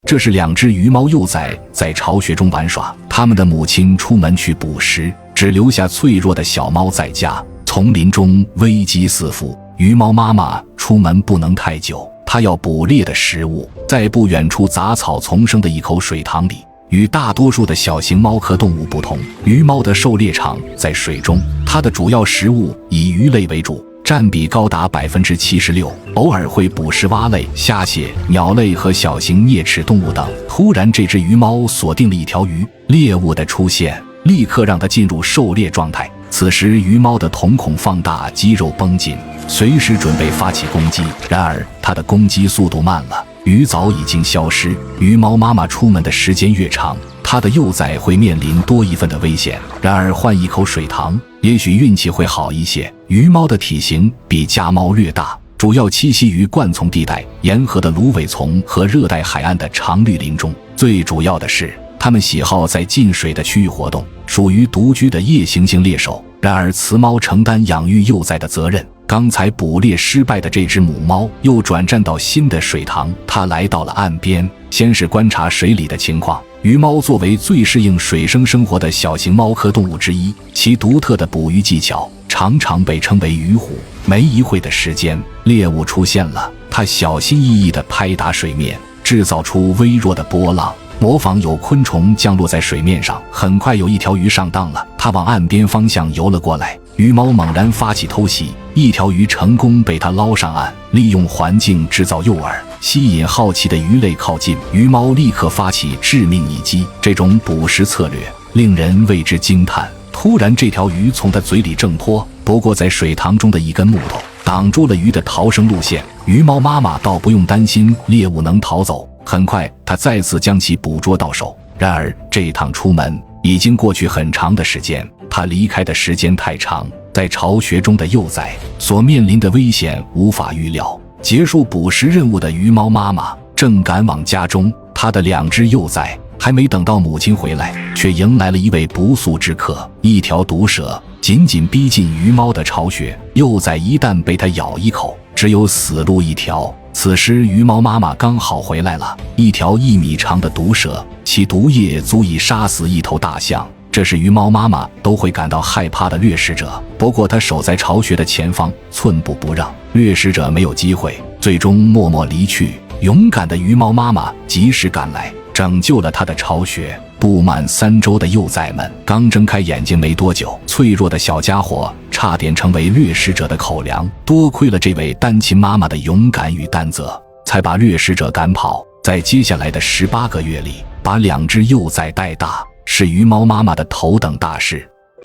这是2只鱼猫幼崽在巢穴中玩耍，它们的母亲出门去捕食，只留下脆弱的小猫在家。丛林中危机四伏，鱼猫妈妈出门不能太久，它要捕猎的食物在不远处杂草丛生的一口水塘里。与大多数的小型猫科动物不同，鱼猫的狩猎场在水中，它的主要食物以鱼类为主，占比高达 76%， 偶尔会捕食蛙类、虾蟹、鸟类和小型啮齿动物等。突然，这只鱼猫锁定了一条鱼，猎物的出现立刻让它进入狩猎状态。此时，鱼猫的瞳孔放大，肌肉绷紧，随时准备发起攻击。然而，它的攻击速度慢了，鱼早已经消失。鱼猫妈妈出门的时间越长，它的幼崽会面临多一份的危险。然而换一口水塘，也许运气会好一些。鱼猫的体型比家猫略大，主要栖息于灌丛地带、沿河的芦苇丛和热带海岸的常绿林中。最主要的是，它们喜好在进水的区域活动，属于独居的夜行性猎手。然而雌猫承担养育幼崽的责任，刚才捕猎失败的这只母猫又转战到新的水塘，它来到了岸边，先是观察水里的情况。鱼猫作为最适应水生生活的小型猫科动物之一，其独特的捕鱼技巧常常被称为鱼虎。没一会的时间，猎物出现了，它小心翼翼地拍打水面，制造出微弱的波浪，模仿有昆虫降落在水面上。很快有一条鱼上当了，它往岸边方向游了过来，鱼猫猛然发起偷袭，一条鱼成功被它捞上岸。利用环境制造诱饵，吸引好奇的鱼类靠近，鱼猫立刻发起致命一击。这种捕食策略令人为之惊叹。突然，这条鱼从它嘴里挣脱，不过在水塘中的一根木头挡住了鱼的逃生路线。鱼猫妈妈倒不用担心猎物能逃走，很快它再次将其捕捉到手。然而这趟出门已经过去很长的时间，它离开的时间太长，在巢穴中的幼崽所面临的危险无法预料。结束捕食任务的鱼猫妈妈正赶往家中，她的2只幼崽还没等到母亲回来，却迎来了一位不速之客。一条毒蛇紧紧逼近鱼猫的巢穴，幼崽一旦被它咬一口，只有死路一条。此时鱼猫妈妈刚好回来了，一条1米长的毒蛇，其毒液足以杀死一头大象。这是鱼猫妈妈都会感到害怕的掠食者，不过它守在巢穴的前方，寸步不让，掠食者没有机会，最终默默离去。勇敢的鱼猫妈妈及时赶来，拯救了它的巢穴。不满3周的幼崽们刚睁开眼睛没多久，脆弱的小家伙差点成为掠食者的口粮。多亏了这位单亲妈妈的勇敢与担责，才把掠食者赶跑。在接下来的18个月里，把2只幼崽带大是鱼猫妈妈的头等大事。